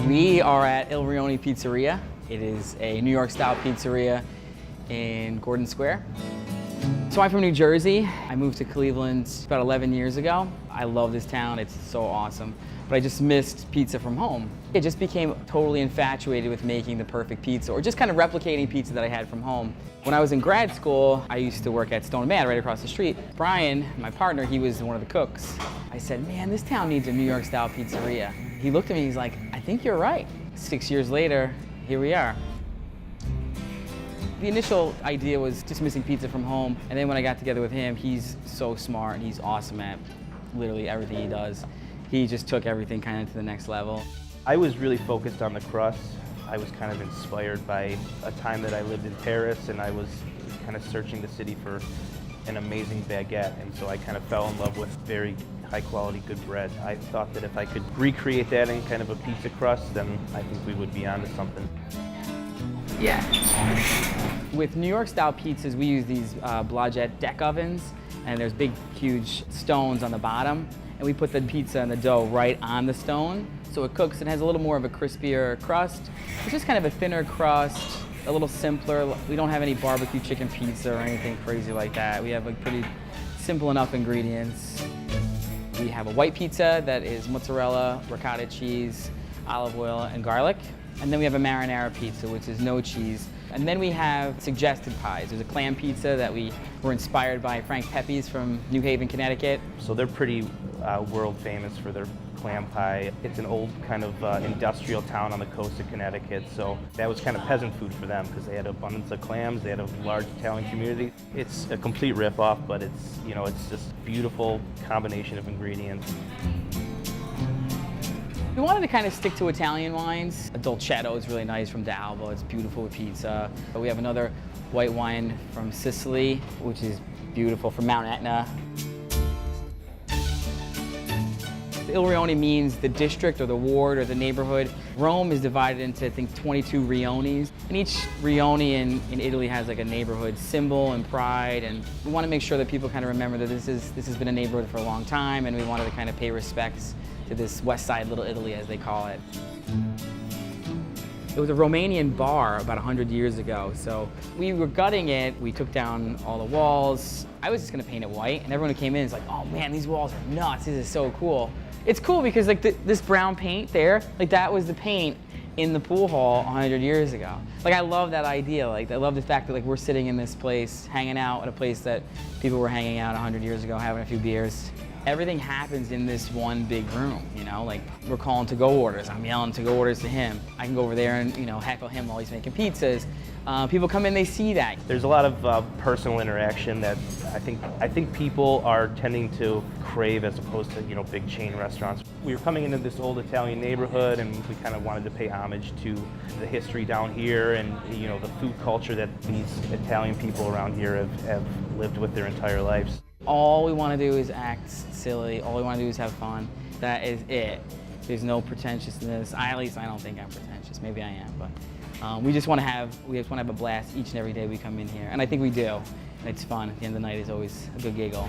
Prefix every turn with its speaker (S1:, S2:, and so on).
S1: We are at Rione Pizzeria. It is a New York style pizzeria in Gordon Square. So I'm from New Jersey. I moved to Cleveland about 11 years ago. I love this town, it's so awesome. But I just missed pizza from home. It just became totally infatuated with making the perfect pizza, or just kind of replicating pizza that I had from home. When I was in grad school, I used to work at Stone Man right across the street. Brian, my partner, he was one of the cooks. I said, man, this town needs a New York style pizzeria. He looked at me, he's like, I think you're right. 6 years later, here we are. The initial idea was just missing pizza from home, and then when I got together with him, he's so smart and he's awesome at literally everything he does. He just took everything kind of to the next level.
S2: I was really focused on the crust. I was kind of inspired by a time that I lived in Paris, and I was kind of searching the city for an amazing baguette, and so I kind of fell in love with very high quality, good bread. I thought that if I could recreate that in kind of a pizza crust, then I think we would be onto something.
S1: Yeah. With New York style pizzas, we use these Blajet deck ovens, and there's big, huge stones on the bottom, and we put the pizza and the dough right on the stone, so it cooks and has a little more of a crispier crust. It's just kind of a thinner crust, a little simpler. We don't have any barbecue chicken pizza or anything crazy like that. We have like pretty simple enough ingredients. We have a white pizza that is mozzarella, ricotta cheese, olive oil, and garlic. And then we have a marinara pizza, which is no cheese. And then we have suggested pies. There's a clam pizza that we were inspired by Frank Pepe's from New Haven, Connecticut.
S2: So they're pretty world famous for their clam pie. It's an old kind of industrial town on the coast of Connecticut, so that was kind of peasant food for them because they had abundance of clams, they had a large Italian community. It's a complete rip-off, but it's, you know, it's just a beautiful combination of ingredients.
S1: We wanted to kind of stick to Italian wines. A Dolcetto is really nice from D'Alba. It's beautiful with pizza. We have another white wine from Sicily, which is beautiful, from Mount Etna. Il Rione means the district or the ward or the neighborhood. Rome is divided into, I think, 22 rionis. And each rione in Italy has like a neighborhood symbol and pride. And we want to make sure that people kind of remember that this has been a neighborhood for a long time, and we wanted to kind of pay respects to this West Side Little Italy, as they call it. It was a Romanian bar about 100 years ago, so we were gutting it. We took down all the walls. I was just gonna paint it white, and everyone who came in is like, oh man, these walls are nuts, this is so cool. It's cool because like this brown paint there, like that was the paint in the pool hall 100 years ago. Like I love that idea, like I love the fact that like we're sitting in this place, hanging out at a place that people were hanging out 100 years ago, having a few beers. Everything happens in this one big room, you know, like we're calling to-go orders. I'm yelling to-go orders to him. I can go over there and, you know, heckle him while he's making pizzas. People come in, they see that.
S2: There's a lot of personal interaction that I think people are tending to crave as opposed to, you know, big chain restaurants. We were coming into this old Italian neighborhood, and we kind of wanted to pay homage to the history down here and, you know, the food culture that these Italian people around here have lived with their entire lives.
S1: All we want to do is act silly. All we want to do is have fun. That is it. There's no pretentiousness. At least I don't think I'm pretentious. Maybe I am, but we just want to have a blast each and every day we come in here, and I think we do. It's fun. At the end of the night is always a good giggle.